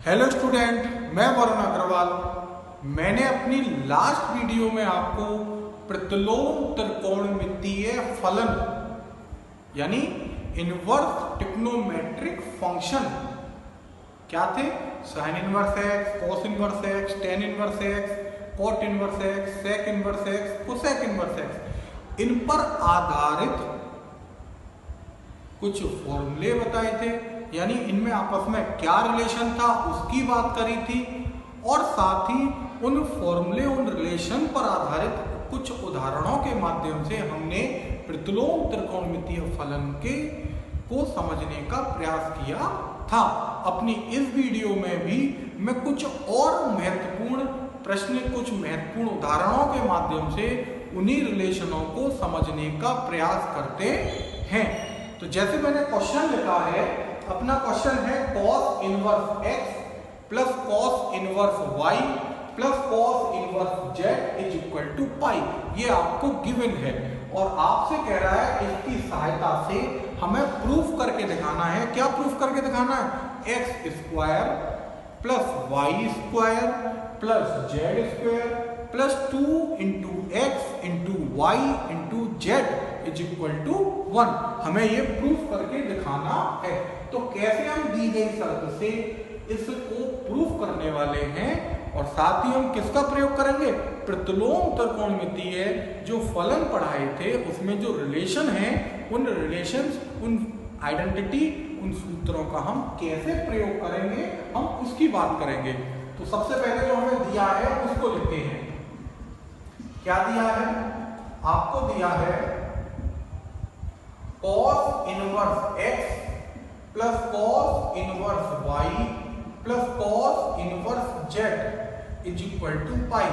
Hello student, मैं वरुण अग्रवाल। मैंने अपनी लास्ट वीडियो में आपको प्रतिलोम त्रिकोणमितीय फलन यानी इनवर्स ट्रिग्नोमेट्रिक फंक्शन क्या थे, sine inverse x, cos inverse x, tan inverse x, cot inverse x, sec inverse x, cosec inverse x, इन पर आधारित कुछ फॉर्मूले बताए थे, यानी इनमें आपस में क्या रिलेशन था उसकी बात करी थी, और साथ ही उन फॉर्मूले उन रिलेशन पर आधारित कुछ उदाहरणों के माध्यम से हमने प्रतिलोम त्रिकोणमितीय फलन के को समझने का प्रयास किया था। अपनी इस वीडियो में भी मैं कुछ और महत्वपूर्ण प्रश्न, कुछ महत्वपूर्ण उदाहरणों के माध्यम से उन्हीं रिलेशनों को समझने का प्रयास करते हैं। तो जैसे मैंने क्वेश्चन लिखा है, अपना क्वेश्चन है cos inverse x plus cos inverse y plus cos inverse z is equal to pi. ये आपको गिवन है और आपसे कह रहा है इसकी सहायता से हमें प्रूफ करके दिखाना है। क्या प्रूफ करके दिखाना है? x square plus Y square plus Z square plus 2 into X into Y into Z is equal to 1। हमें ये प्रूफ करके दिखाना है। तो कैसे हम दी गई शर्त से इसको प्रूफ करने वाले हैं, और साथ ही हम किसका प्रयोग करेंगे? प्रतिलोम त्रिकोणमितीय जो फलन पढ़ाए थे उसमें जो रिलेशन है, उन रिलेशंस, उन आइडेंटिटी, उन सूत्रों का हम कैसे प्रयोग करेंगे, हम उसकी बात करेंगे। तो सबसे पहले जो हमें दिया है उसको लिखते हैं। क्या दिया है? आपको दिया है cos inverse x plus cos inverse y plus cos inverse z is equal to pi.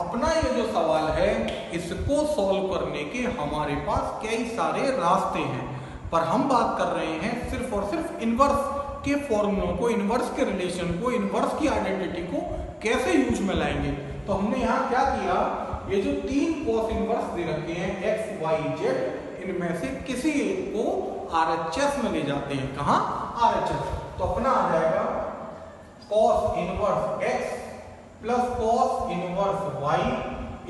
अपना ये जो सवाल है इसको सॉल्व करने के हमारे पास कई सारे रास्ते हैं, पर हम बात कर रहे हैं सिर्फ और सिर्फ इनवर्स के फॉर्मूलों को, इनवर्स के रिलेशन को, इनवर्स की आइडेंटिटी को कैसे यूज में लाएंगे। तो हमने यहाँ क्या किया, ये जो तीन cos इनवर्स दे रखे हैं x, y, z, इनमें से किसी एक को RHS में ले जाते हैं। कहाँ? RHS। तो अपना आ जाएगा cos inverse x plus cos inverse y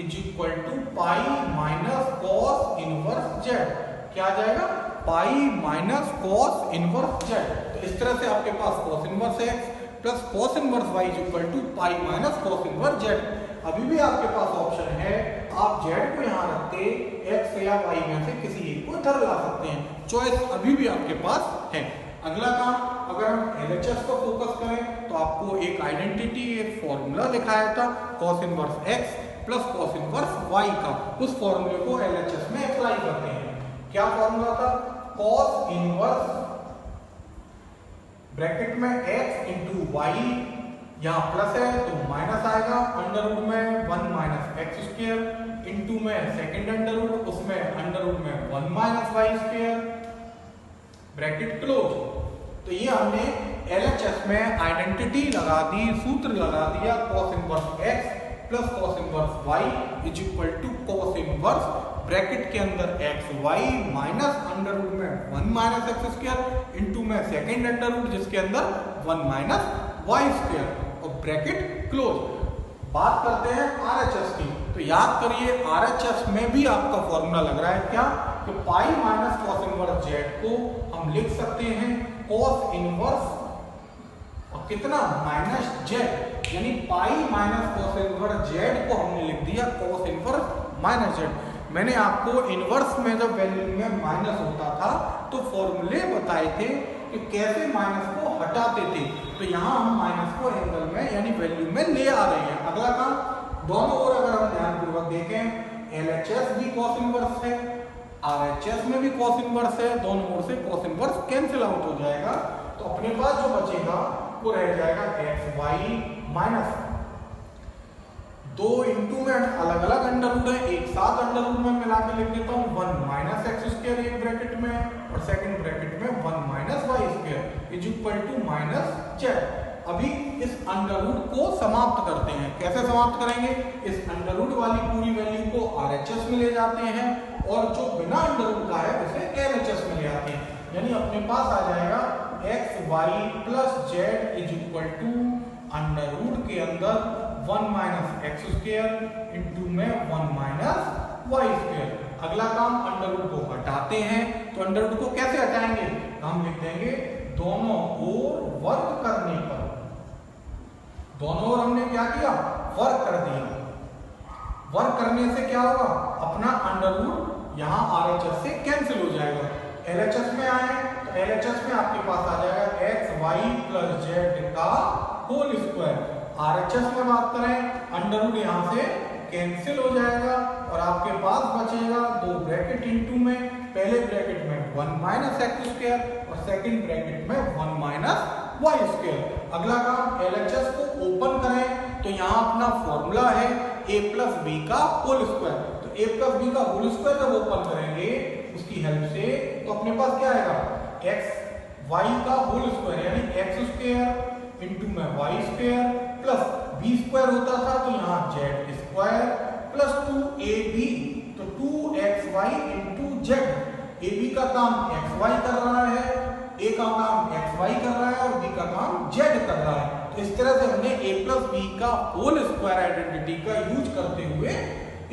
is equal to pi minus cos inverse z। क्या आ जाएगा? Pi minus cos inverse z। तो इस तरह से आपके पास cos inverse x plus cos inverse y is equal to pi minus cos inverse z। अभी भी आपके पास ऑप्शन है, आप z को यहाँ रख के x या y में से किसी एक को इधर ला सकते हैं। चॉइस अभी भी आपके पास है। अगला काम, अगर हम LHS को फोकस करें तो आपको एक आइडेंटिटी, एक फॉर्मूला दिखाया था cos inverse x plus cos inverse y का। उस फॉर्मूले को LHS में अप्लाई करते हैं। क्या फॉर्मूला था? cos इनवर्स ब्रैकेट में x इंटू वाई, यहाँ प्लस है तो माइनस आएगा, अंडर रूट में 1 माइनस एक्स स्क्वायर इंटू में सेकेंड अंडर रूट, उसमें अंडर रूट में 1 minus Y square, bracket close. तो ये हमने LHS में आइडेंटिटी लगा दी, सूत्र लगा दिया cos inverse x plus cos inverse y is equal to cos inverse bracket के अंदर x y minus under root में 1 माइनस एक्स स्क्वायर इंटू में सेकेंड अंडर रूट जिसके अंदर 1 माइनस वाई स्क्वायर और ब्रैकेट क्लोज। बात करते हैं RHS की। तो याद करिए RHS में भी आपका फॉर्मूला लग रहा है क्या, कि पाई माइनस cos इनवर्स z को हम लिख सकते हैं cos इनवर्स और कितना माइनस z, यानी पाई माइनस cos इनवर्स z को हमने लिख दिया cos इनवर्स माइनस z। मैंने आपको इनवर्स में जब वैल्यू में माइनस होता था तो फॉर्मूले बताए थे कि कैसे माइनस को हटाते थे। तो यहाँ हम माइनस को एंगल में यानी वैल्यू में ले आ रहे हैं। अगला काम, दोनों ओर अगर हम ध्यानपूर्वक देखें, LHS भी cos इनवर्स है, RHS में भी cos इनवर्स है, दोनों ओर से cos इनवर्स कैंसिल आउट हो जाएगा। तो अपने पास जो बचेगा वो रह जाएगा x y माइनस 2 इंटू में अलग अलग अंडर रूट है, एक साथ अंडर रूट में मिला के लिख देता हूँ 1 माइनस एक्स स्क्वायर एक ब्रैकेट में और सेकंड ब्रैकेट में 1 minus Y square is equal to minus z। अभी इस अंडर रूट को समाप्त करते हैं। कैसे समाप्त करेंगे? इस अंडर रूट वाली पूरी वैल्यू को RHS में ले जाते हैं और जो बिना अंडर रूट का है उसे LHS में ले आते हैं। यानी अपने पास आ जाएगा x y plus z is equal to under root के अंदर 1 माइनस एक्स स्क्वायर इंटू में 1 माइनस वाई स्क्वायर। अगला काम अंडर रूट को हटाते हैं, तो अंडर रूट को कैसे हटाएंगे? हम लिख देंगे दोनों ओर वर्ग करने पर, दोनों ओर हमने क्या किया? वर्ग कर दिया। वर्ग करने से क्या होगा? अपना अंडर रूट यहाँ RHS से कैंसिल हो जाएगा। LHS में आए तो LHS में आपके पास आ जाएगा एक्स वाई प्लस जेड का होल स्क्वायर। RHS में बात करें अंडर रूट यहाँ से कैंसिल हो जाएगा और आपके पास बचेगा दो ब्रैकेट इनटू में, पहले ब्रैकेट में 1 माइनस एक्स स्क्वायर और सेकंड ब्रैकेट में 1 माइनस वाई स्क्वायर। अगला काम LHS को ओपन करें तो यहाँ अपना फॉर्मूला है a प्लस बी का होल स्क्वायर। तो a प्लस बी का होल स्क्वायर जब ओपन करेंगे उसकी हेल्प से तो अपने पास क्या आएगा? एक्स वाई का होल स्क्वायर यानी एक्स स्क्वायर इंटू में y square plus b square होता था तो यहाँ जेड स्क्वायर प्लस 2ab, तो 2xy इंटू जेड। ab का काम xy कर रहा है, a का काम xy कर रहा है और b का काम z कर रहा है। तो इस तरह से हमने a प्लस b का होल स्क्वायर आइडेंटिटी का यूज करते हुए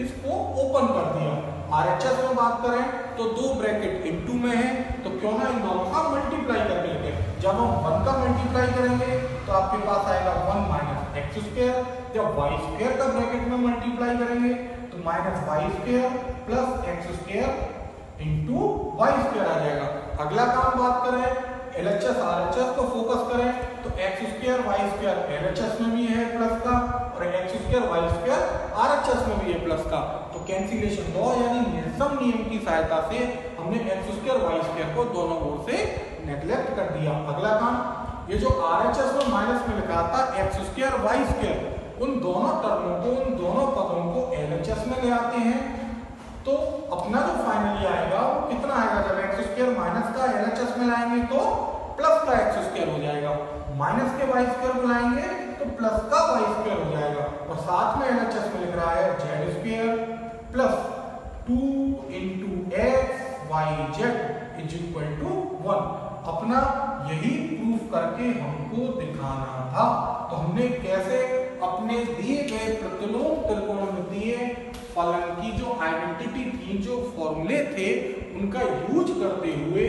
इसको ओपन कर दिया। RHS में बात करें तो दो ब्रैकेट इनटू में है तो क्यों ना इन दोनों का मल्टीप्लाई करके लिखें। जब हम 1 का मल्टीप्लाई करेंगे तो आपके पास आएगा 1 माइनस एक्स स्क्वायर, जब वाई स्क्वायर का ब्रैकेट में मल्टीप्लाई करेंगे तो minus Y square plus x square into y square आ जाएगा। अगला काम बात करें LHS RHS को फोकस करें तो x square y square LHS में भी है प्लस का और x square y square RHS में भी है प्लस का। तो कैंसिलेशन लॉ यानी निरसम नियम की सहायता से हमने एक्स स्क्वायर वाई स्क्वायर को दोनों ओर से नेग्लेक्ट कर दिया। अगला काम ये जो RHS में माइनस में लिखा था एक्स स्क्वायर वाई स्क्वायर, उन दोनों टर्मों को उन दोनों पदों को LHS में ले आते हैं तो अपना जो फाइनली आएगा वो कितना आएगा? जब एक्स स्क्वायर माइनस का LHS में लाएंगे तो प्लस का एक्स स्क्वायर हो जाएगा, माइनस के वाई स्क्वायर को लाएंगे तो प्लस का वाई स्क्वायर हो जाएगा और साथ में LHS में लिख रहा है z square plus 2 into x y z is equal to 1। अपना यही प्रूफ करके हमको दिखाना था। तो हमने कैसे अपने दिए गए प्रतिलोम त्रिकोणमितीय फलन की जो आइडेंटिटी थी, जो फॉर्मूले थे, उनका यूज करते हुए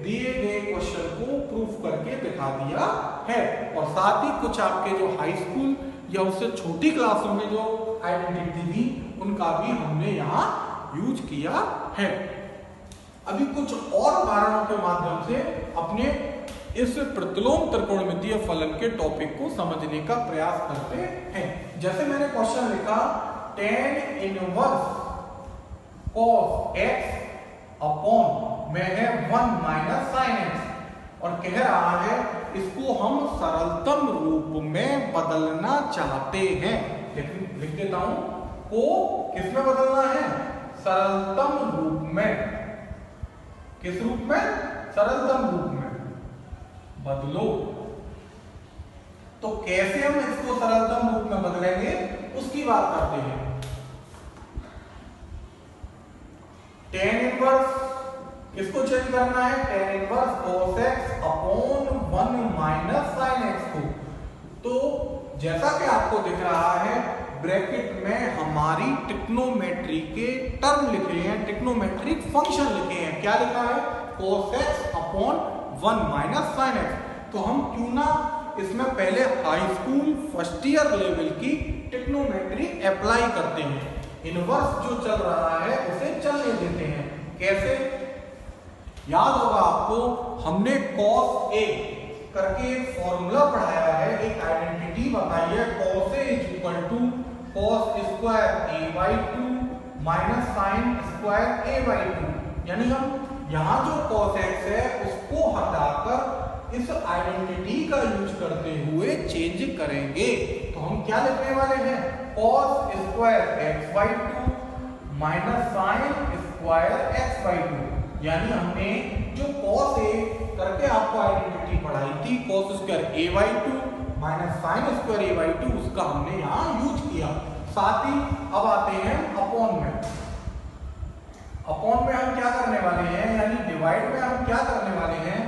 दिए गए क्वेश्चन को प्रूफ करके दिखा दिया है। और साथ ही कुछ आपके जो हाई स्कूल या उससे छोटी क्लासों में जो आइडेंटिटी थी उनका भी हमने यहाँ यूज किया है। अभी कुछ और उदाहरणों के माध्यम से अपने इस प्रतिलोम त्रिकोणमितीय फलन के टॉपिक को समझने का प्रयास करते हैं। जैसे मैंने क्वेश्चन लिखा tan inverse cos x upon में है 1 माइनस sin x और कह रहा है इसको हम सरलतम रूप में बदलना चाहते हैं। लिख देता हूं, को किस में बदलना है? सरलतम रूप में। किस रूप में? सरलतम रूप में बदलो। तो कैसे हम इसको सरलतम रूप में बदलेंगे उसकी बात करते हैं। tan इनवर्स किसको चेंज करना है? tan inverse cos x upon 1 minus sin x को। तो जैसा कि आपको दिख रहा है ब्रैकेट में हमारी ट्रिग्नोमेट्री के टर्म लिखे हैं, ट्रिग्नोमेट्रिक फंक्शन लिखे हैं। क्या लिखा है? cos x upon 1 minus sin x। तो हम क्यों ना इसमें पहले high school first year level की ट्रिग्नोमेट्री अप्लाई करते हैं। इनवर्स जो चल रहा है उसे चलने देते हैं। कैसे? याद होगा आपको, हमने cos a करके फॉर्मूला पढ़ाया है, एक आइडेंटिटी बताई है cos a is equal to cos square a by 2 minus sin square a by 2। यानी हम यहाँ जो cos x है उसको हटाकर इस आइडेंटिटी का यूज करते हुए चेंज करेंगे। तो हम क्या लिखने वाले हैं? cos square x by 2 minus sin square x by 2। यानी हमने जो cos a करके आपको आइडेंटिटी पढ़ाई थी cos square a by 2 minus sin square a by 2, उसका हमने यहाँ यूज किया। साथ ही अब आते हैं अपॉन में। अपॉन में हम क्या करने वाले हैं, यानी डिवाइड में हम क्या करने वाले हैं?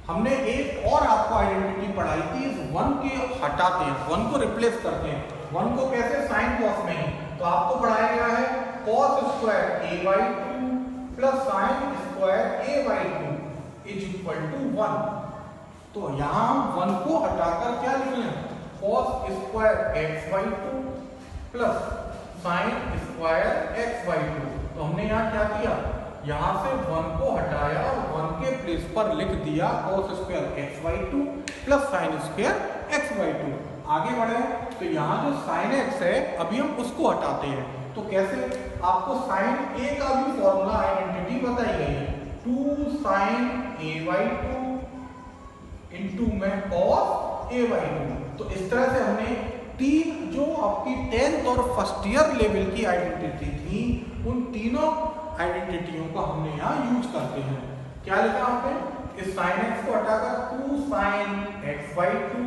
हमने एक और आपको आइडेंटिटी पढ़ाई थी, इस 1 के हटाते हैं, 1 को रिप्लेस करते हैं। 1 को कैसे? साइन कॉस में ही। तो आपको पढ़ाया गया है cos square a/2 plus sine square a/2 is equal to 1। तो यहां हम 1 को हटाकर क्या लिख लें? cos square x/2 plus sine square x/2। तो हमने यहाँ क्या किया? यहां से 1 को हटाया और 1 के प्लेस पर लिख दिया cos square x/2 plus sine square x/2। आगे बढ़े तो यहाँ जो sin x है अभी हम उसको हटाते हैं। तो कैसे? आपको sin a का भी फॉर्मूला आइडेंटिटी बताई गई है, 2 sin a/2 इंटू में cos a/2। तो इस तरह से हमने तीन जो आपकी 10th और फर्स्ट ईयर लेवल की आइडेंटिटी थी, उन तीनों आइडेंटिटियों को हमने यहाँ यूज करते हैं। क्या लिखा आपने? इस sin x को हटाकर 2 sin x/2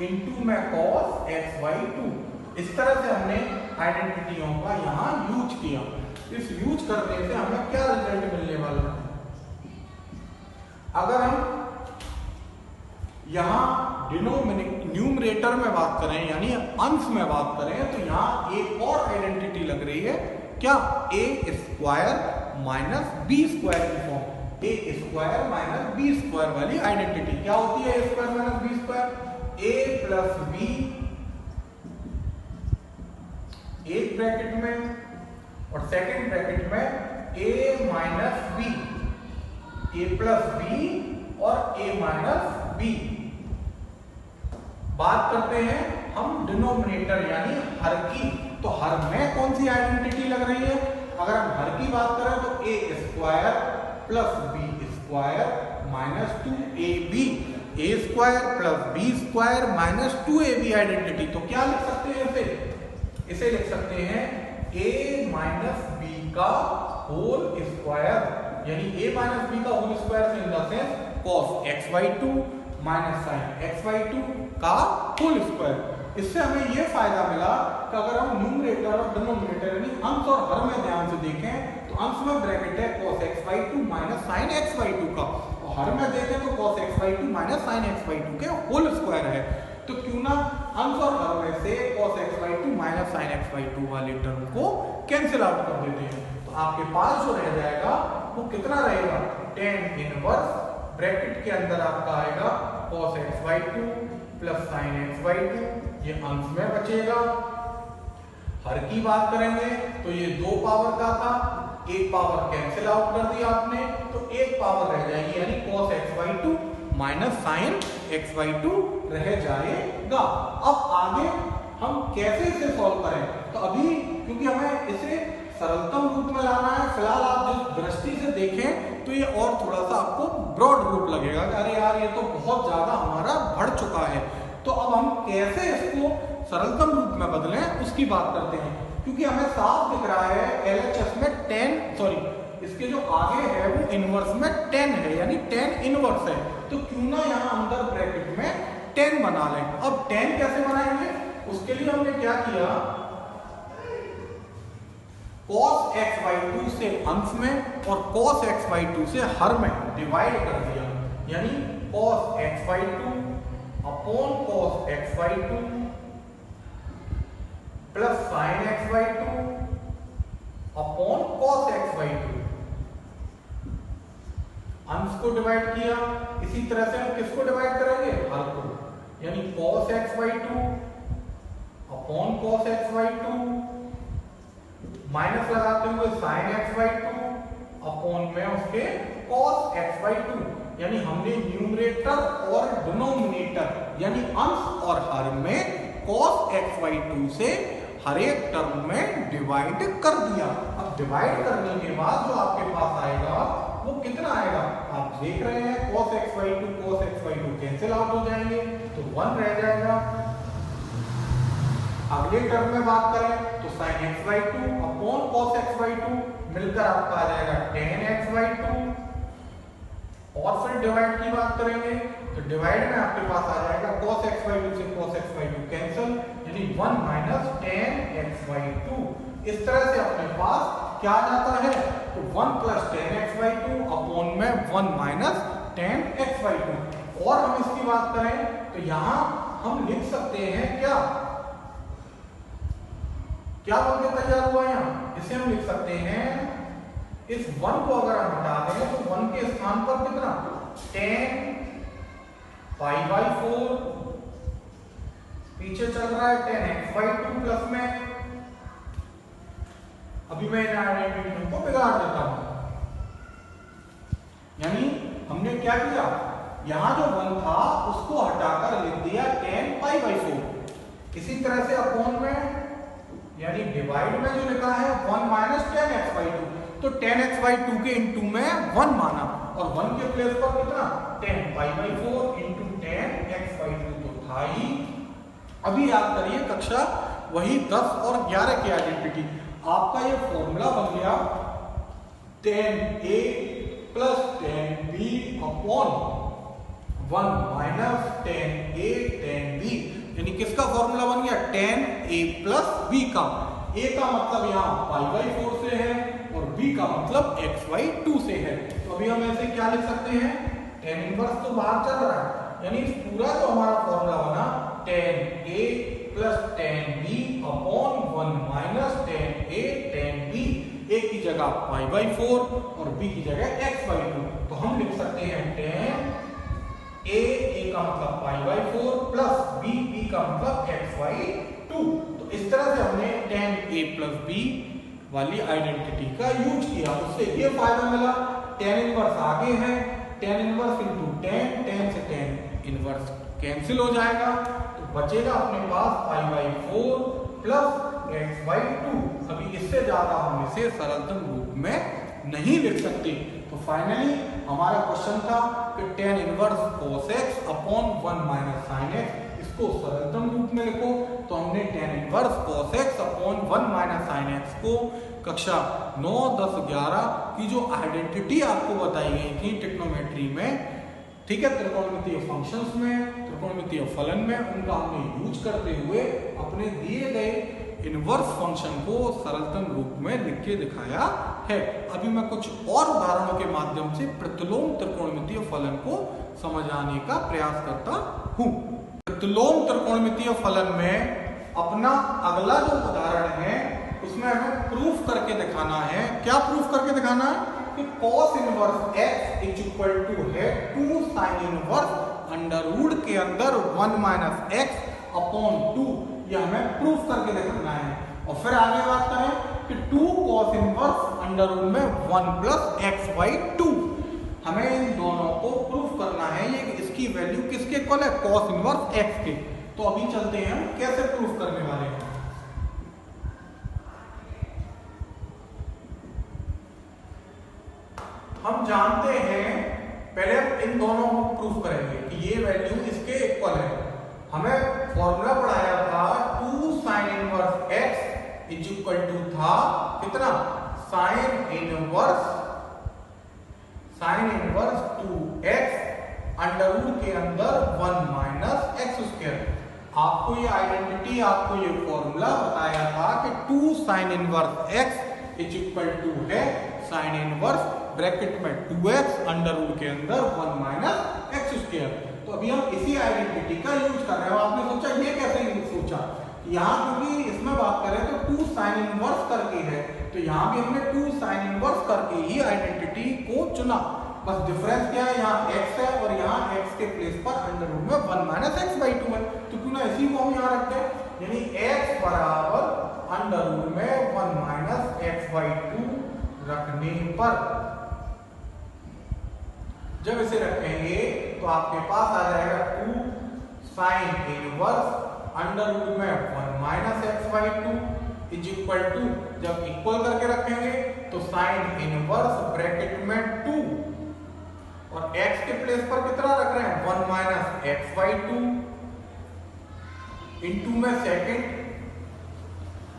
इंटू में cos x/2। इस तरह से हमने आइडेंटिटियों का यहाँ यूज किया। इस यूज करने से हमें क्या रिजल्ट मिलने वाला है? अगर हम यहाँ न्यूमरेटर में बात करें यानी अंश में बात करें तो यहाँ एक और आइडेंटिटी लग रही है, क्या? a square minus b square की form, a square minus b square वाली आइडेंटिटी। क्या होती है a square minus b square? a plus b एक ब्रैकेट में और सेकंड ब्रैकेट में a minus b, a plus b और a माइनस बी। बात करते हैं हम डिनोमिनेटर यानी हर की। तो हर में कौन सी आइडेंटिटी लग रही है? अगर हम हर की बात करें तो a square plus b square minus 2ab, a square plus b square minus 2ab identity. तो क्या लिख सकते हैं इसे लिख सकते हैं a माइनस बी का होल स्क्वायर, यानी a माइनस बी का होल स्क्वायर से in the sense cos x/2 minus sine x/2 का होल स्क्वायर। इससे हमें यह फायदा मिला कि अगर हम न्यूमरेटर और डिनोमिनेटर यानी अंश और हर में ध्यान से देखें तो अंश में ब्रैकेट है cos x/2 minus sine x/2 का, और हर में देखें तो cos x/2 minus sine x/2 के होल स्क्वायर है। तो क्यों ना अंश और हर में से cos x/2 minus sine x/2 वाले टर्म को कैंसिल आउट कर देते हैं। तो आपके पास जो रह जाएगा वो कितना रहेगा? tan इनवर्स ब्रैकेट के अंदर आपका आएगा cos x/2 plus sign x/2, ये अंश में बचेगा। हर की बात करेंगे तो ये 2 पावर का था, एक पावर कैंसिल आउट कर दिया आपने, तो एक पावर रह जाएगी यानी cos x/2 minus sine x/2 रह जाएगा। अब आगे हम कैसे इसे सॉल्व करें? तो अभी क्योंकि हमें इसे सरलतम रूप में लाना है, फिलहाल आप जिस दृष्टि से देखें तो ये और थोड़ा सा आपको ब्रॉड रूप लगेगा, अरे यार ये तो बहुत ज्यादा हमारा बढ़ चुका है। तो अब हम कैसे इसको सरलतम रूप में बदलें उसकी बात करते हैं, क्योंकि हमें साफ दिख रहा है LHS में 10 इसके जो आगे है वो इनवर्स में 10 है यानी 10 इनवर्स है। तो क्यों ना यहाँ अंदर ब्रैकेट में 10 बना लें। अब 10 कैसे बनाएंगे? उसके लिए हमने क्या किया, cos x/2 से अंश में और cos x/2 से हर में डिवाइड कर दिया, यानी cos x/2 upon cos x/2 plus sin x/2 upon cos x/2। अंश को डिवाइड किया, इसी तरह से हम किसको डिवाइड करेंगे? हर को, यानी cos x/2 upon cos x/2 minus लगाते हुए sin x/2 अपॉन में उसके cos x/2, यानी हमने न्यूमरेटर और डिनोमिनेटर यानी अंश और हर में cos x/2 से हर एक टर्म में डिवाइड कर दिया। अब डिवाइड करने के बाद जो आपके पास आएगा वो कितना आएगा? आप देख रहे हैं cos x/2 कैंसिल आउट हो जाएंगे तो 1 रह जाएगा। अगले टर्म में बात करें तो sin x/2 upon cos x/2 मिलकर आपका आ जाएगा tan x/2, और फिर डिवाइड की बात करेंगे तो डिवाइड में आपके पास आ जाएगा cos x/2 से cos x/2 कैंसिल, यानी 1 माइनस tan x/2। इस तरह से अपने पास क्या आ जाता है? तो 1 प्लस tan x/2 अपॉन में 1 minus ten x by to. और हम इसकी बात करें तो यहां हम लिख सकते हैं क्या क्या बन के तैयार हुआ यहाँ, इसे हम लिख सकते हैं, इस वन को अगर हम हटा दें तो वन के स्थान पर कितना टेन पाई बाई फोर, पीछे चल रहा है ten x by two plus में। अभी मैं इन आइडेंटिटी को बिगाड़ देता हूं, यानी हमने क्या किया, यहां जो वन था उसको हटाकर लिख दिया टेन पाई बाई फोर। इसी तरह से अपॉन में यानी डिवाइड में जो लिखा है one minus ten x by to, तो टेन एक्स बाई टू के इंटू में वन माना और वन के प्लेस पर कितना ten pi by four into ten x by to तो था ही। अभी याद करिए कक्षा वही 10 और 11 की आइडेंटिटी, आपका ये फॉर्मूला बन गया tan a plus tan b upon one minus tan a tan b, यानी किसका फॉर्मूला बन गया टेन ए प्लस बी का। ए का मतलब यहाँ पाई बाई फोर से है और बी का मतलब एक्स बाई टू से है। तो अभी हम ऐसे क्या लिख सकते हैं, टेन इनवर्स तो बाहर चल रहा है, यानी पूरा जो हमारा फॉर्मूला बना tan a plus tan b upon one minus tan a tan b, a की जगह पाई बाई फोर और बी की जगह एक्स बाई टू। तो हम लिख सकते हैं टेन ए का मतलब pi by four plus b का मतलब एक्स बाई टू। तो इस तरह से हमने टेन ए प्लस बी वाली आइडेंटिटी का यूज किया, उससे ये फायदा मिला टेन इनवर्स आगे है, tan inverse into tan, tan से टेन इनवर्स कैंसिल हो जाएगा, तो बचेगा अपने पास pi by four plus x by two. अभी इससे ज्यादा हम इसे सरलतम रूप में नहीं लिख सकते। तो फाइनली हमारा क्वेश्चन था कि tan inverse cos x upon one minus sine x, इसको सरलतम रूप में लिखो। तो हमने tan inverse cos x upon one minus sine x को कक्षा 9, 10, 11 की जो आइडेंटिटी आपको बताई गई थी ट्रिग्नोमेट्री में, ठीक है, त्रिकोणमितीय फंक्शंस में, त्रिकोणमितीय फलन में, उनका हमने यूज करते हुए अपने दिए गए इनवर्स फंक्शन को सरलतम रूप में लिख के दिखाया है। अभी मैं कुछ और उदाहरणों के माध्यम से प्रतिलोम त्रिकोणमितीय फलन को समझाने का प्रयास करता हूं। प्रतिलोम त्रिकोणमितीय फलन में अपना अगला जो उदाहरण है उसमें हमें प्रूफ करके दिखाना है। क्या प्रूफ करके दिखाना है कि cos inverse x is equal to है 2 sin इनवर्स अंडर रूट के अंदर 1 माइनस x अपॉन 2, यह हमें प्रूफ करके दिखाना है। और फिर आगे बात करें कि 2 cos इनवर्स अंडर रूट में 1 प्लस एक्स बाई टू, हमें इन दोनों को प्रूफ करना है। ये इसकी वैल्यू किसके इक्वल है, cos इनवर्स x के। तो अभी चलते हैं हम कैसे प्रूफ करने वाले हैं। हम जानते हैं, पहले हम इन दोनों को प्रूफ करेंगे कि ये वैल्यू इसके इक्वल है। हमें फॉर्मूला पढ़ाया था 2 sin inverse x is equal to था कितना, sin inverse 2x under root के अंदर 1 माइनस एक्स स्क्वायर। आपको ये आइडेंटिटी, आपको ये फॉर्मूला बताया था कि 2 sin inverse x is equal to है sin इनवर्स ब्रैकेट में 2x अंडर रूट के अंदर 1 माइनस एक्स स्क्वायर। तो अभी हम इसी आइडेंटिटी का यूज कर रहे हैं। आपने सोचा ये कैसे सोचा, यहाँ क्योंकि इसमें बात करें तो 2 sin इनवर्स करके है, तो यहाँ भी हमने 2 sin इनवर्स करके ही आइडेंटिटी को चुना। बस डिफरेंस क्या है, यहाँ x है और यहाँ x के प्लेस पर अंडर रूट में 1 माइनस एक्स बाई टू है, तो क्यों ना इसी को हम यहाँ रखते हैं, यानी x बराबर अंडर रूट में 1 माइनस एक्स बाई टू रखने पर जब इसे रखेंगे तो आपके पास आ जाएगा 2 sin इनवर्स अंडर रूट में 1 minus x by two is equal to, जब इक्वल करके रखेंगे तो sin इनवर्स ब्रैकेट में 2 और x के प्लेस पर कितना रख रहे हैं 1 minus x by two into में सेकेंड,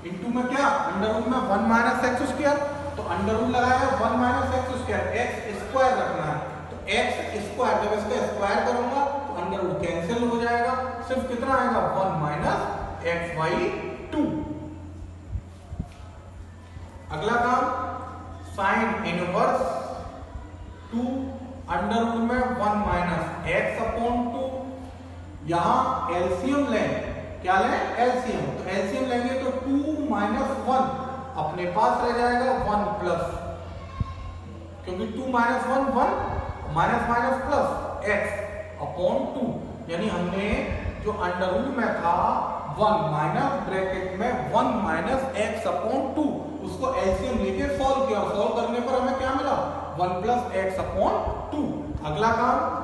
इंटू में क्या अंडर रूट में 1 माइनस एक्स स्क्वायर, तो अंडर रूट लगाया 1 minus x square, x square रखना है, तो एक्स स्क्वायर जब इसका स्क्वायर करूंगा तो अंडर रूट कैंसिल हो जाएगा, सिर्फ कितना आएगा 1 माइनस एक्स बाई टू। अगला काम sin inverse 2 under under root में 1 माइनस एक्स अपॉन 2। यहां एलसीएम लें, क्या लें? एलसीएम। तो एलसीएम लेंगे तो 2 माइनस 1 अपने पास रह जाएगा 1 प्लस, क्योंकि 2 minus 1 1 minus minus plus x upon 2, यानी हमने जो अंडर रूट में था 1 माइनस ब्रैकेट में 1 माइनस एक्स अपॉन 2, उसको एलसीएम लेके सॉल्व किया, और सॉल्व करने पर हमें क्या मिला? 1 प्लस एक्स अपॉन 2। अगला काम,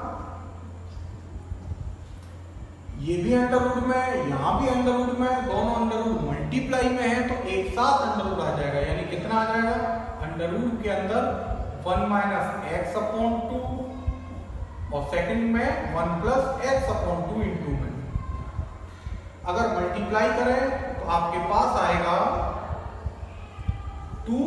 ये भी अंडर रूट में, यहां भी अंडर रूट में, दोनों अंडर रूट मल्टीप्लाई में है, तो एक साथ अंडर रूट आ जाएगा, यानी कितना आ जाएगा? अंडर रूट के अंदर 1 माइनस एक्स अपॉन 2 और सेकंड में 1 प्लस एक्स अपॉन 2 इंटू में। अगर मल्टीप्लाई करें तो आपके पास आएगा 2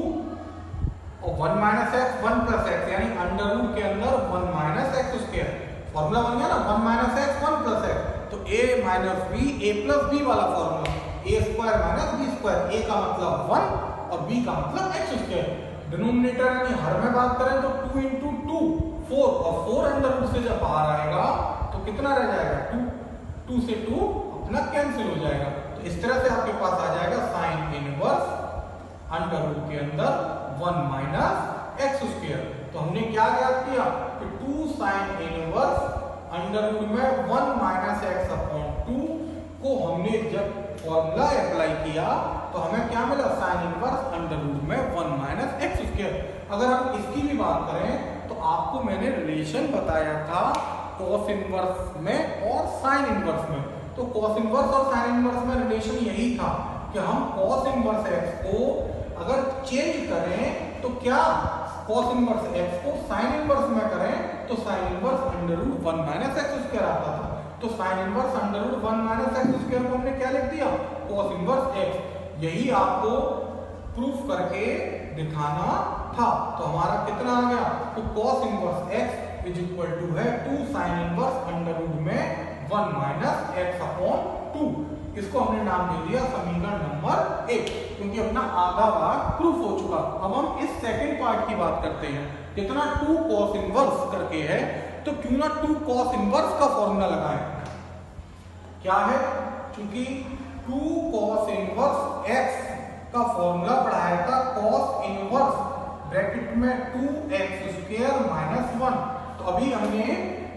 और 1 माइनस एक्स 1 प्लस एक्स, यानी अंडर रूट के अंदर 1 माइनस एक्स स्क्वायर। फॉर्मूला बन गया ना, 1 माइनस एक्स 1 प्लस एक्स, तो a minus b, a plus b वाला formula, a square minus b square, a का मतलब 1 और b का मतलब एक्स स्क्वायर। डिनोमिनेटर यानी हर में बात करें तो 2 इंटू 2 4, और 4 अंडर रूट से जब बाहर आएगा तो कितना रह जाएगा? 2, 2 से 2 अपना कैंसिल हो जाएगा। तो इस तरह से आपके पास आ जाएगा साइन इनवर्स अंडर रूट के अंदर 1 माइनस एक्स स्क्वायर। तो हमने क्या ज्ञात किया कि 2 साइन इनवर्स अंडर रूट में 1 माइनस एक्स अपॉन 2 को हमने जब फॉर्मूला अप्लाई किया तो हमें क्या मिला? साइन इनवर्स अंडर रूट में 1 माइनस एक्स स्क्वायर। अगर हम इसकी भी बात करें तो आपको मैंने रिलेशन बताया था कॉस इनवर्स में और साइन इनवर्स में। तो कॉस इनवर्स और साइन इनवर्स में रिलेशन यही था कि हम कॉस इनवर्स एक्स को अगर चेंज करें तो क्या कॉस इनवर्स एक्स को साइन इनवर्स में करें तो sine inverse under root 1 minus x square आता था। तो sine inverse under root 1 minus x square को हमने क्या लिख दिया? Cos inverse x. यही आपको प्रूफ करके दिखाना था। तो हमारा कितना आ गया? तो cos inverse x is equal to है 2 साइन इनवर्स अंडर रूट में 1 माइनस एक्स अपॉन 2। इसको हमने नाम दे दिया समीकरण नंबर 1, क्योंकि अपना आधा भाग प्रूफ हो चुका। अब हम इस सेकंड पार्ट की बात करते हैं। कितना? 2 cos इनवर्स करके है, तो क्यों ना 2 cos इनवर्स का फॉर्मूला लगाएं। क्या है? क्योंकि 2 cos इनवर्स x का फॉर्मूला पढ़ाया था cos इनवर्स ब्रैकेट में 2x स्क्वायर माइनस 1। तो अभी हमने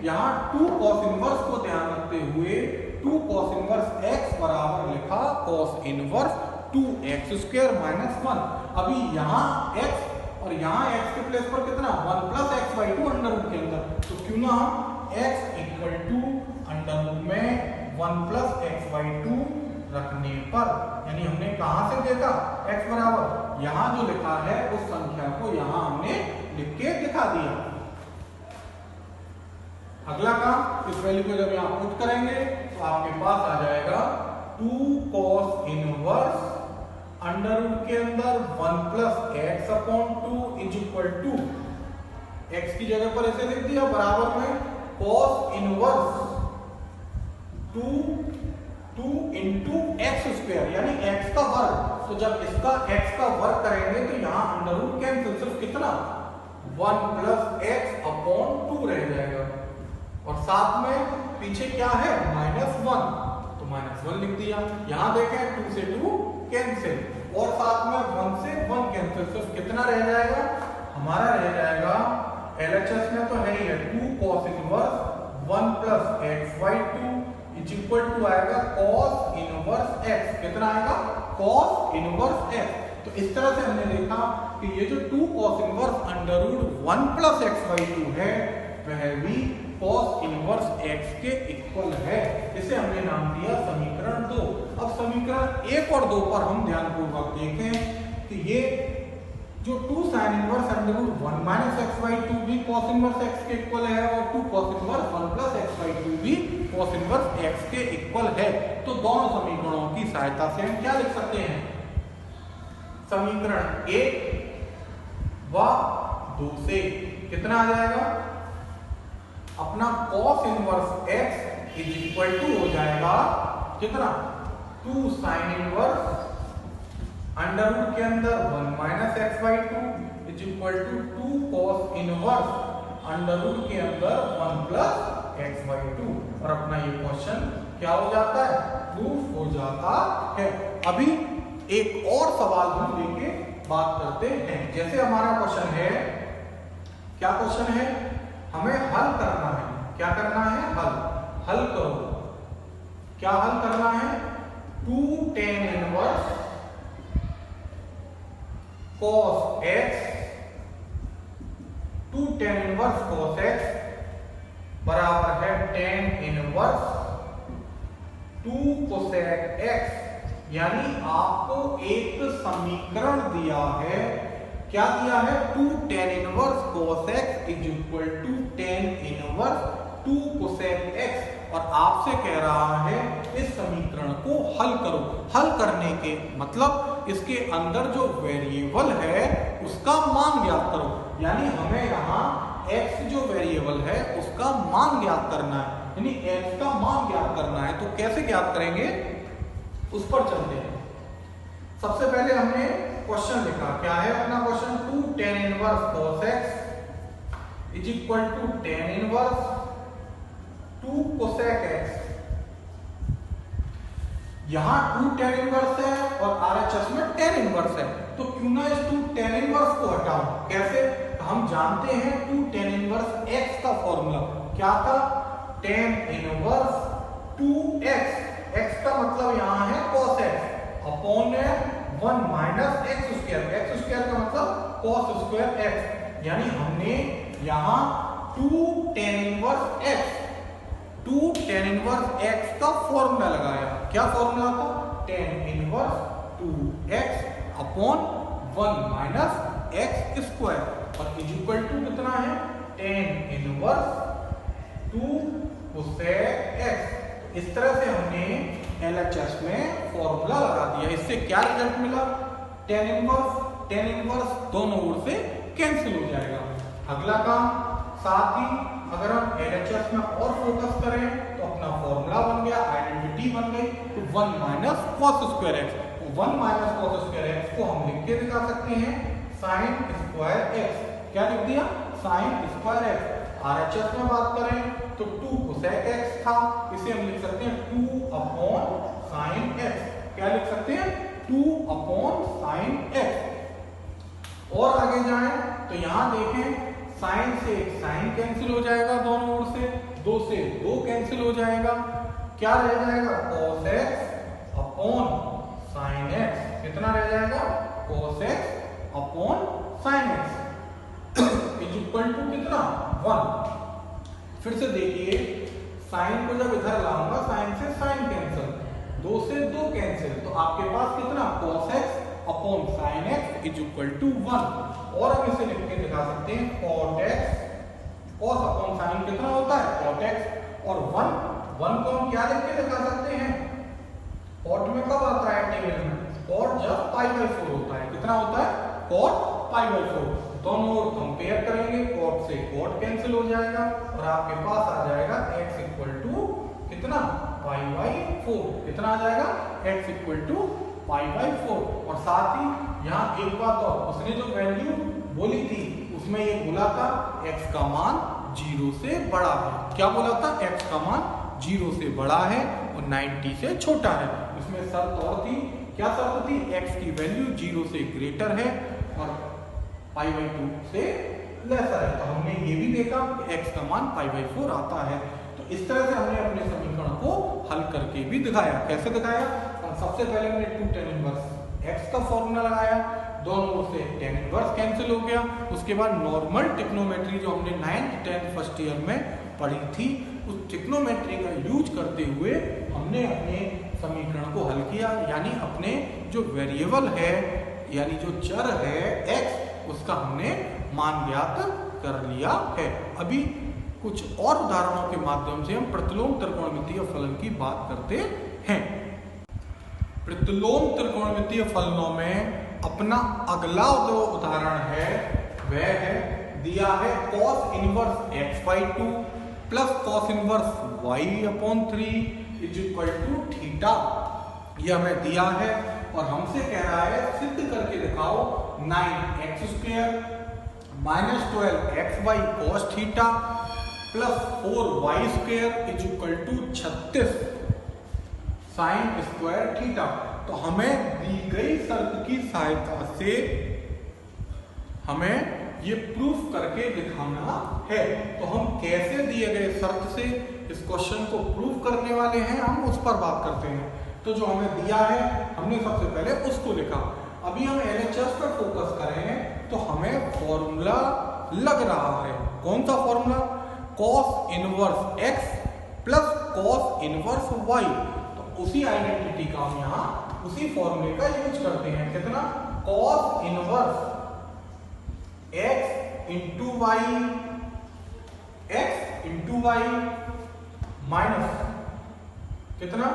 यहाँ 2 cos इनवर्स को ध्यान रखते हुए 2 cos इनवर्स x बराबर लिखा cos inverse 2x square minus 1। अभी यहाँ x और यहाँ x के प्लेस पर कितना? 1 plus x by 2 under root के अंदर। तो क्यों ना हम x equal to under root में 1 प्लस एक्स बाई 2 रखने पर, यानी हमने कहां से देखा x बराबर यहाँ जो लिखा है उस संख्या को यहाँ हमने लिख के दिखा दिया। अगला काम, इस वैल्यू को जब यहाँ पुट करेंगे तो आपके पास आ जाएगा 2 cos इनवर्स अंडर रूट के अंदर 1 plus x upon 2 is equal to, x की जगह पर ऐसे लिख दिया बराबर में cos inverse 2 into x square, यानी x का वर्ग। तो जब इसका x का वर्ग करेंगे तो यहाँ अंडर रूट कैंसिल, सिर्फ कितना? 1 प्लस एक्स अपॉन 2 रह जाएगा, और साथ में पीछे क्या है? -1, तो -1 लिख दिया। यहाँ देखें 2 से 2 कैंसिल, और साथ में 1 से 1 कैंसिल, सिर्फ कितना रह जाएगा? हमारा रह जाएगा LHS में तो है ही है 2 cos inverse 1 plus x by 2 is equal to आएगा cos इनवर्स x। कितना आएगा? cos inverse x। तो इस तरह से हमने देखा कि ये जो 2 cos inverse under root 1 plus x by 2 है वह भी cos इनवर्स x के इक्वल है। इसे हमने नाम दिया समीकरण 2। अब समीकरण 1 और 2 पर हम ध्यानपूर्वक देखें कि ये जो 2 sin inverse under root 1 minus x by 2 भी cos इनवर्स x के इक्वल है, और 2 cos inverse 1 plus x by 2 भी cos इनवर्स x के इक्वल है। तो दोनों समीकरणों की सहायता से हम क्या लिख सकते हैं? समीकरण 1 व 2 से कितना आ जाएगा? अपना cos inverse x is equal to हो जाएगा कितना? 2 sin इनवर्स अंडर रूट के अंदर 1 minus x by 2 is equal to 2 cos inverse under root के अंदर 1 प्लस x/2 और अपना ये क्वेश्चन क्या हो जाता है, प्रूफ हो जाता है। अभी एक और सवाल हम लेके बात करते हैं। जैसे हमारा क्वेश्चन है, क्या क्वेश्चन है, हमें हल करना है, क्या करना है, हल करो। क्या हल करना है, 2 tan inverse cos x, 2 tan inverse cos x बराबर है tan इनवर्स 2 cosec x। यानी आपको एक समीकरण दिया है, क्या दिया है, 2 tan inverse cos x is equal to tan inverse 2 cosec x और आपसे कह रहा है इस समीकरण को हल करो। हल करने के मतलब इसके अंदर जो वेरिएबल है उसका मान ज्ञात करो। यानी हमें यहाँ x जो वेरिएबल है उसका मान ज्ञात करना है, यानी x का मान ज्ञात करना है। तो कैसे ज्ञात करेंगे, उस पर चलते हैं। सबसे पहले हमने क्वेश्चन लिखा, क्या है अपना question, 2 tan inverse cos x is equal to tan inverse 2 cosec x। यहां 2 tan इनवर्स है और RHS में tan इनवर्स है, तो क्यों ना इस 2 tan इनवर्स को हटाऊं। कैसे, हम जानते हैं 2 tan इनवर्स x का फॉर्मूला क्या था, tan इनवर्स 2x, x का मतलब यहां है cos x upon 1 minus x square, x square का मतलब cos स्क्वायर x। यानी हमने यहां 2 tan inverse x, 2 tan inverse x का फॉर्मूला लगाया। क्या फॉर्मूला था, tan inverse 2x upon 1 minus x square और इज इक्वल टू कितना है, tan इनवर्स 2 cosec x। इस तरह से हमने LHS में फॉर्मूला लगा दिया। इससे क्या रिजल्ट मिला, tan इनवर्स दोनों ओर से कैंसिल हो जाएगा। अगला काम, साथ ही अगर हम LHS में और फोकस करें तो अपना फॉर्मूला बन गया, आइडेंटिटी बन गई, तो 1 minus cos square x, 1 minus cos square x को हम लिख के दिखा सकते हैं sin स्क्वायर x। क्या लिख दिया, sin स्क्वायर x। RHS में बात करें तो 2 cosec x था, इसे हम लिख सकते हैं 2 अपॉन sin x। क्या लिख सकते हैं, 2 अपॉन sin x। और आगे जाएं तो यहां देखें, sin से sin कैंसिल हो जाएगा दोनों ओर से, 2 से 2 कैंसिल हो जाएगा, क्या रह जाएगा, cos x upon sin x। कितना रह जाएगा, cos x upon sin x is equal to कितना, 1। फिर से देखिए, साइन को जब इधर लाऊंगा, साइन से साइन कैंसिल, 2 से 2 कैंसिल, तो आपके पास कितना, cos x upon sin x is equal to 1। और हम इसे लिख के दिखा सकते हैं cot x, cos upon sin कितना होता है, cot x, और 1 को हम क्या लिख के दिखा सकते हैं, cot में कब आता है टेबल में, cot जब π/4 होता है, कितना होता है, cot π/4। दोनों ओर कंपेयर करेंगे, cot से cot कैंसिल हो जाएगा और आपके पास आ जाएगा x इक्वल टू कितना, π/4। कितना आ जाएगा, x इक्वल टू π/4। और साथ ही यहाँ एक बात और, उसने जो वैल्यू बोली थी उसमें ये बोला था x का मान 0 से बड़ा है। क्या बोला था, x का मान 0 से बड़ा है और 90 से छोटा है। इसमें शर्त और थी, क्या शर्त थी, x की वैल्यू 0 से ग्रेटर है और π/2 से लेसर है। तो हमने ये भी देखा कि x का मान π/4 आता है। तो इस तरह से हमने अपने समीकरण को हल करके भी दिखाया। कैसे दिखाया, सबसे पहले हमने 2 tan इनवर्स x का फॉर्मूला लगाया, दोनों ओर से tan इनवर्स कैंसिल हो गया। उसके बाद नॉर्मल ट्रिग्नोमेट्री जो हमने 9th 10th फर्स्ट ईयर में पढ़ी थी, उस ट्रिग्नोमेट्री का यूज करते हुए हमने अपने समीकरण को हल किया। यानी अपने जो वेरिएबल है, यानी जो चर है x, उसका हमने मान ज्ञात कर लिया है। अभी कुछ और उदाहरणों के माध्यम से हम प्रतिलोम त्रिकोणमितीय फलन की बात करते हैं। प्रतिलोम त्रिकोणमितीय फलनों में अपना अगला जो उदाहरण है वह है, दिया है cos inverse x/2 plus cos inverse y/3 is equal to theta. यह हमें दिया है और हमसे कह रहा है सिद्ध करके दिखाओ 9x² -12xy cos theta plus 4y² is equal to 36 sine square theta. तो हमें दी गई शर्त की सहायता से हमें ये प्रूफ करके दिखाना है। तो हम कैसे दिए गए शर्त से इस क्वेश्चन को प्रूफ करने वाले हैं, हम उस पर बात करते हैं। तो जो हमें दिया है हमने सबसे पहले उसको लिखा। अभी हम LHS पर फोकस करें तो हमें फॉर्मूला लग रहा है। कौन सा formula? Cos inverse x plus cos inverse y। तो उसी आइडेंटिटी का हम यहाँ उसी फॉर्मूले का यूज करते हैं। कितना? Cos inverse x into y, x into y minus कितना?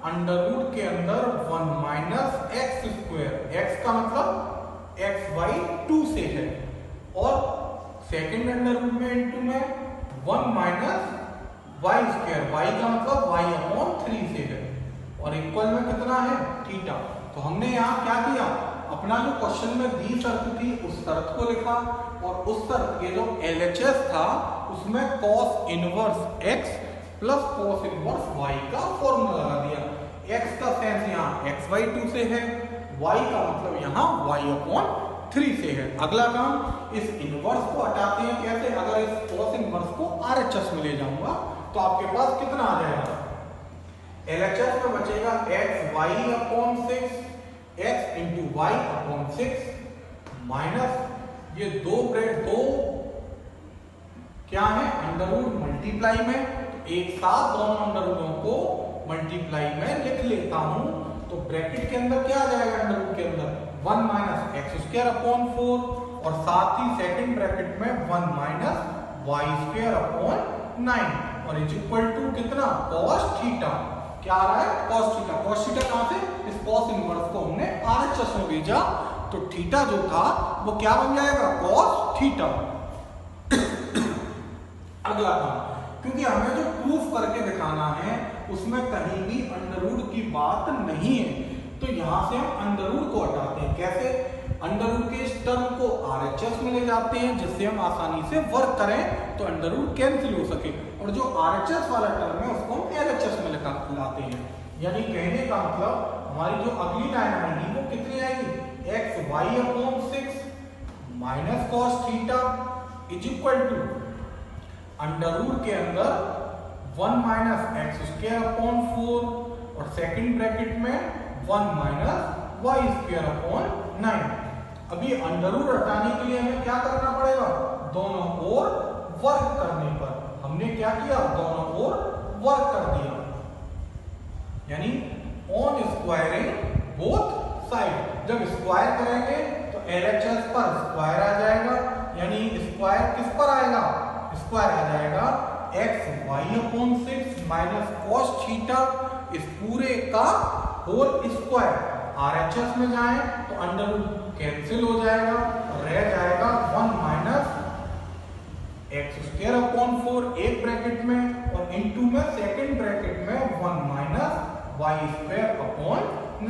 अंडर रूट के अंदर 1 माइनस एक्स स्क्वायर। x का मतलब x बाई 2 से है और सेकेंड अंडर रूट में इंटू में 1 माइनस वाई स्क्वायर। y का मतलब y अपॉन 3 से है और इक्वल में कितना है? थीटा। तो हमने यहाँ क्या किया? अपना जो क्वेश्चन में दी शर्त थी उस शर्त को लिखा और उस शर्त के जो LHS था उसमें cos inverse x plus cos inverse y का फॉर्मूला लगा दिया। x का सेंस यहाँ x बाई 2 से है, y का मतलब यहाँ y अपॉन 3 से है। अगला काम, इस इनवर्स को हटाते हैं। कैसे? अगर इस cos इनवर्स को RHS में ले जाऊंगा तो आपके पास कितना आ जाएगा? LHS में बचेगा x y upon 6 x into y upon 6 minus ये दो क्या है? अंडर रूट मल्टीप्लाई में। तो एक साथ दोनों अंडर रूटों को मल्टीप्लाई में लिख लेता हूं। तो ब्रैकेट के अंदर क्या आ जाएगा? अंडर रूट के अंदर 1 माइनस एक्स स्क्वायर अपॉन 4 और साथ ही सेकंड ब्रैकेट में 1 माइनस वाई स्क्वायर अपॉन 9 और इज इक्वल टू कितना? Cos theta. क्या आ रहा है? Cos theta. कॉस थीटा कहां से? इस कॉस इनवर्स को हमने RHS में भेजा तो थीटा जो था वो क्या बन जाएगा? Cos theta. अगला काम, क्योंकि हमें जो प्रूफ करके दिखाना है उसमें कहीं भी अंडर रूट की बात नहीं है तो यहां से हम अंडर रूट को हटाते हैं। कैसे? अंडर रूट के इस टर्म को RHS में ले जाते हैं जिससे हम आसानी से वर्क करें तो अंडर रूट कैंसिल हो सके और जो RHS वाला टर्म है उसको हम LHS में लाते हैं। यानी कहने का मतलब हमारी जो अगली लाइन आएगी वो कितनी आएगी? X y upon 6 minus cos theta is equal to under root के अंदर 1 माइनस एक्स स्क्वायर अपॉन 4 और सेकंड ब्रैकेट में 1 माइनस वाई स्क्वायर अपॉन 9। अभी अंडर रूट हटाने के लिए हमें क्या करना पड़ेगा? दोनों ओर वर्क करने पर हमने क्या किया? दोनों ओर वर्क कर दिया, यानी ऑन स्क्वायरिंग बोथ साइड। जब स्क्वायर करेंगे तो LHS पर स्क्वायर आ जाएगा, यानी स्क्वायर किस पर आएगा? स्क्वायर आ जाएगा x y upon 6 minus cos theta इस पूरे का होल स्क्वायर। RHS में जाए तो अंडर रूट कैंसिल हो जाएगा और रह जाएगा 1 माइनस एक्स स्क्वायर अपॉन 4 एक ब्रैकेट में और इनटू में सेकंड ब्रैकेट में 1 माइनस वाई स्क्वायर अपॉन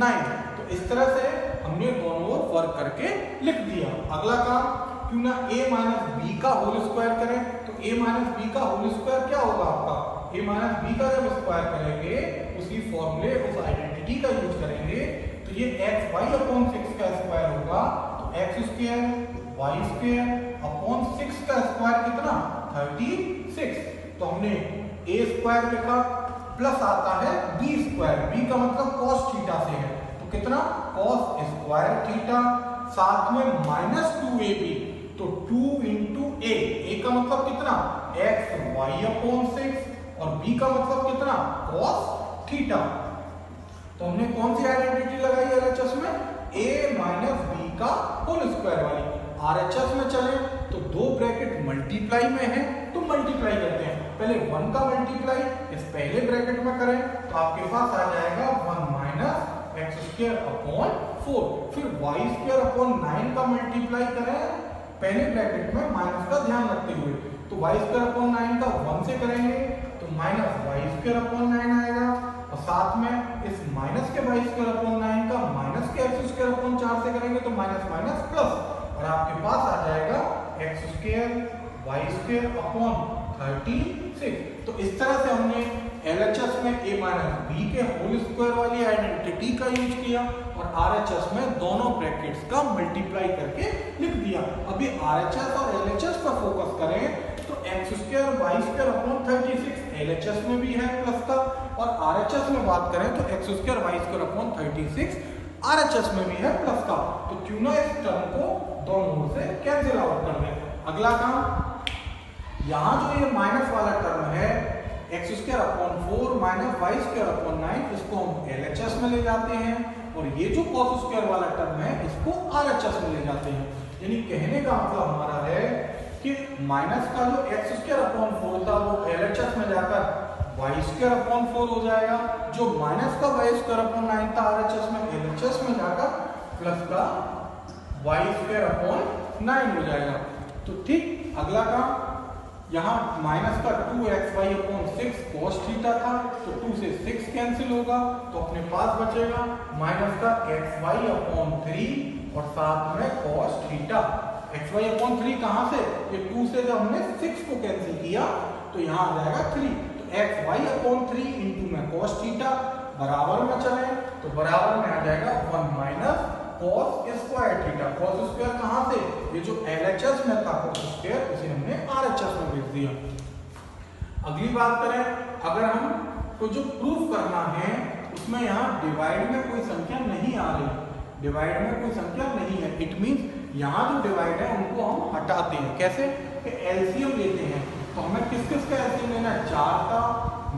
9। तो इस तरह से हमने दोनों ओर वर्क करके लिख दिया। अगला काम, क्यों ना a माइनस बी का होल स्क्वायर करें तो a माइनस बी का होल स्क्वायर क्या होगा आपका? a माइनस बी का जब स्क्वायर करेंगे उसी फॉर्मूले उस आइडेंटिटी का यूज करेंगे तो ये एक्स वाई अपॉन 6 का स्क्वायर होगा तो x square y square upon 6 का स्क्वायर कितना? 36। तो हमने a स्क्वायर लिखा प्लस आता है b स्क्वायर। b का मतलब cos थीटा से है तो कितना? cos स्क्वायर थीटा साथ में माइनस 2ab तो 2 इंटू a का मतलब कितना? x y अपॉन 6 और b का मतलब कितना? cos theta. तो हमने कौन सी आइडेंटिटी लगाई LHS में? a माइनस b का होल स्क्वायर वाली। RHS में चले तो दो ब्रैकेट मल्टीप्लाई में है तो मल्टीप्लाई करते हैं। पहले 1 का मल्टीप्लाई इस पहले ब्रैकेट में करें तो आपके पास आ जाएगा 1 माइनस एक्स स्क्वायर अपॉन 4। फिर वाई स्क्वायर अपॉन 9 का मल्टीप्लाई करें पहले ब्रैकेट में माइनस का ध्यान रखते हुए तो वाई स्क्वायर अपॉन 9 का 1 से करेंगे तो माइनस वाई स्क्वायर अपॉन 9 आएगा और साथ में इस माइनस के वाई स्क्वायर अपॉन 9 का माइनस के एक्स स्क्वायर अपॉन 4 से करेंगे तो माइनस माइनस प्लस और आपके पास आ जाएगा x square y square upon 36। तो इस तरह से हमने LHS में a माइनस बी के होल स्क्वायर वाली आइडेंटिटी का यूज किया और RHS में दोनों ब्रैकेट्स का मल्टीप्लाई करके लिख दिया। अभी RHS और LHS पर फोकस करें तो x square y square upon 36 LHS में भी है प्लस का, और RHS में बात करें तो x square y square upon 36 RHS में भी है प्लस का। तो क्यों ना इस टर्म को दोनों ओर से कैंसिल आउट कर दें। अगला काम, यहाँ जो ये माइनस वाला टर्म है x square upon 4 minus Y square upon 9, इसको हम LHS में ले जाते हैं, और ये जो cos स्क्वायर वाला टर्म है इसको RHS में ले जाते हैं। यानी कहने का मतलब हमारा है कि माइनस का जो एक्स स्क्वायर अपॉन 4 था वो LHS में जाकर वाई स्क्वायर अपॉन 4 हो जाएगा, जो माइनस का वाई स्क्वायर अपॉन 9 था RHS में LHS में जाकर प्लस का वाई स्क्वायर अपॉन 9 हो जाएगा। तो ठीक, अगला काम, यहाँ माइनस का 2xy अपॉन 6 cos थीटा था, तो 2 से 6 कैंसिल होगा, तो अपने पास बचेगा माइनस का xy अपॉन 3 और साथ में cos थीटा। xy अपॉन 3 कहाँ से, ये 2 से जब हमने 6 को कैंसिल किया तो यहाँ आ जाएगा 3, तो xy अपॉन 3 इंटू में cos थीटा बराबर में चले तो बराबर में आ जाएगा 1 minus cos square theta. cos square कहाँ से, ये जो LHS में था cos स्क्वायर, उसे हमने RHS में भेज दिया। अगली बात करें, अगर हम को जो प्रूफ करना है उसमें यहाँ डिवाइड में कोई संख्या नहीं आ रही, डिवाइड में कोई संख्या नहीं है, इट मींस यहाँ जो डिवाइड है उनको हम हटाते हैं। कैसे, कि एलसीएम लेते हैं, तो हमें किस किस का एलसीएम लेना है, 4 का,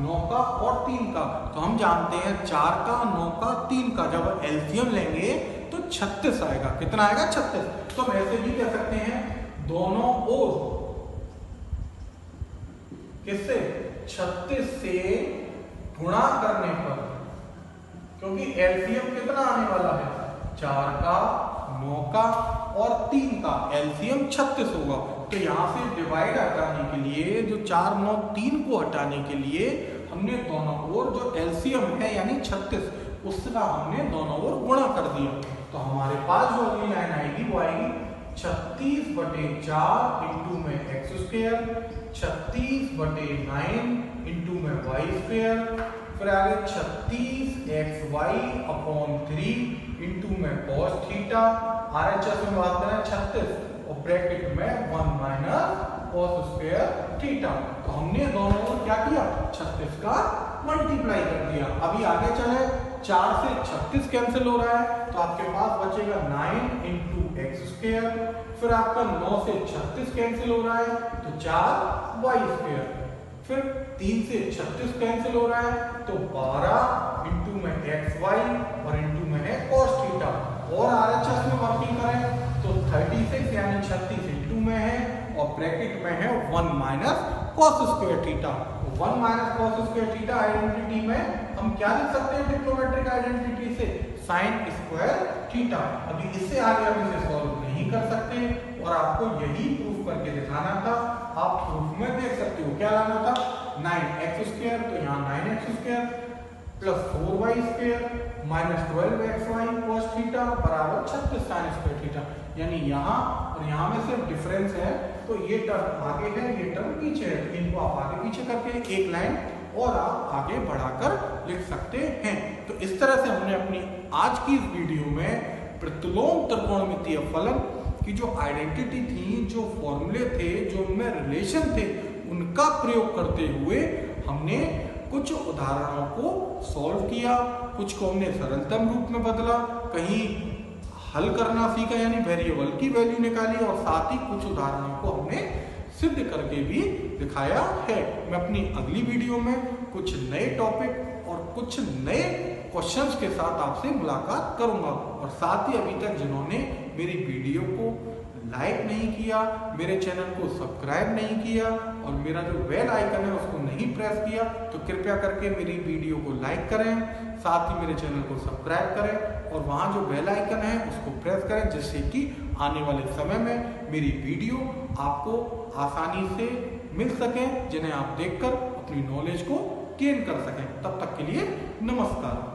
9 का और 3 का। तो हम जानते हैं 4 का, 9 का, 3 का जब एलसीएम लेंगे तो 36 आएगा। कितना आएगा, 36। तो हम ऐसे भी कह सकते हैं दोनों ओर किससे, 36 से गुणा करने पर, क्योंकि एलसीएम कितना आने वाला है, 4 का, 9 का और 3 का, एलसीएम 36 होगा। तो यहां से डिवाइड हटाने के लिए, जो 4, 9, 3 को हटाने के लिए हमने दोनों ओर जो एलसीएम है यानी 36, उसका हमने दोनों ओर गुणा कर दिया। तो हमारे पास जो अगली लाइन आएगी वो आएगी 36/4 इंटू में एक्स स्क्वायर, 36/9 इंटू में वाई स्क्वायर, फिर आगे 36xy अपॉन 3 इंटू में cos थीटा। RHS में बात करें 36 और ब्रैकेट में 1 माइनस cos स्क्वायर थीटा। तो हमने दोनों को क्या किया, 36 का मल्टीप्लाई कर दिया। अभी आगे चले, 4 से 36 कैंसिल हो रहा है, तो आपके पास बचेगा 9 इंटू एक्स स्क्वायर, फिर आपका 9 से 36 कैंसिल हो रहा है तो 4 वाई स्क्वायर, फिर 3 से 36 कैंसिल हो रहा है तो 12 इंटू में एक्स वाई और इंटू में है cos थीटा। और RHS में वर्किंग करें तो 36 यानी 36 इंटू में है और ब्रैकेट में है 1 minus cos square theta. 1 minus cos square theta identity में हम क्या लिख सकते हैं ट्रिग्नोमेट्रिक आइडेंटिटी से, sin स्क्वायर थीटा। अभी इससे आगे हम इसे सॉल्व नहीं कर सकते और आपको यही प्रूफ करके दिखाना था। आप प्रूफ में देख सकते हो क्या लाना था, 9x स्क्वायर, तो यहाँ 9x square plus 4y square minus 12xy cos theta बराबर 36 sin स्क्वायर थीटा। यानी यहाँ और यहाँ में सिर्फ डिफरेंस है, तो ये टर्म आगे है, ये टर्म पीछे है, तो इनको आप आगे पीछे करके एक लाइन और आप आगे बढ़ाकर लिख सकते हैं। तो इस तरह से हमने अपनी आज की इस वीडियो में प्रतिलोम त्रिकोणमितीय फलन की जो आइडेंटिटी थी, जो फॉर्मूले थे, जो उनमें रिलेशन थे, उनका प्रयोग करते हुए हमने कुछ उदाहरणों को सॉल्व किया, कुछ को हमने सरलतम रूप में बदला, कहीं हल करना सीखा यानी वेरिएबल की वैल्यू निकाली और साथ ही कुछ उदाहरणों को हमने सिद्ध करके भी दिखाया है। मैं अपनी अगली वीडियो में कुछ नए टॉपिक और कुछ नए क्वेश्चंस के साथ आपसे मुलाकात करूंगा। और साथ ही अभी तक जिन्होंने मेरी वीडियो को लाइक नहीं किया, मेरे चैनल को सब्सक्राइब नहीं किया और मेरा जो बेल आइकन है उसको नहीं प्रेस किया, तो कृपया करके मेरी वीडियो को लाइक करें, साथ ही मेरे चैनल को सब्सक्राइब करें और वहाँ जो बेल आइकन है उसको प्रेस करें, जिससे कि आने वाले समय में मेरी वीडियो आपको आसानी से मिल सके, जिन्हें आप देखकर अपनी नॉलेज को गेन कर सकें। तब तक के लिए नमस्कार।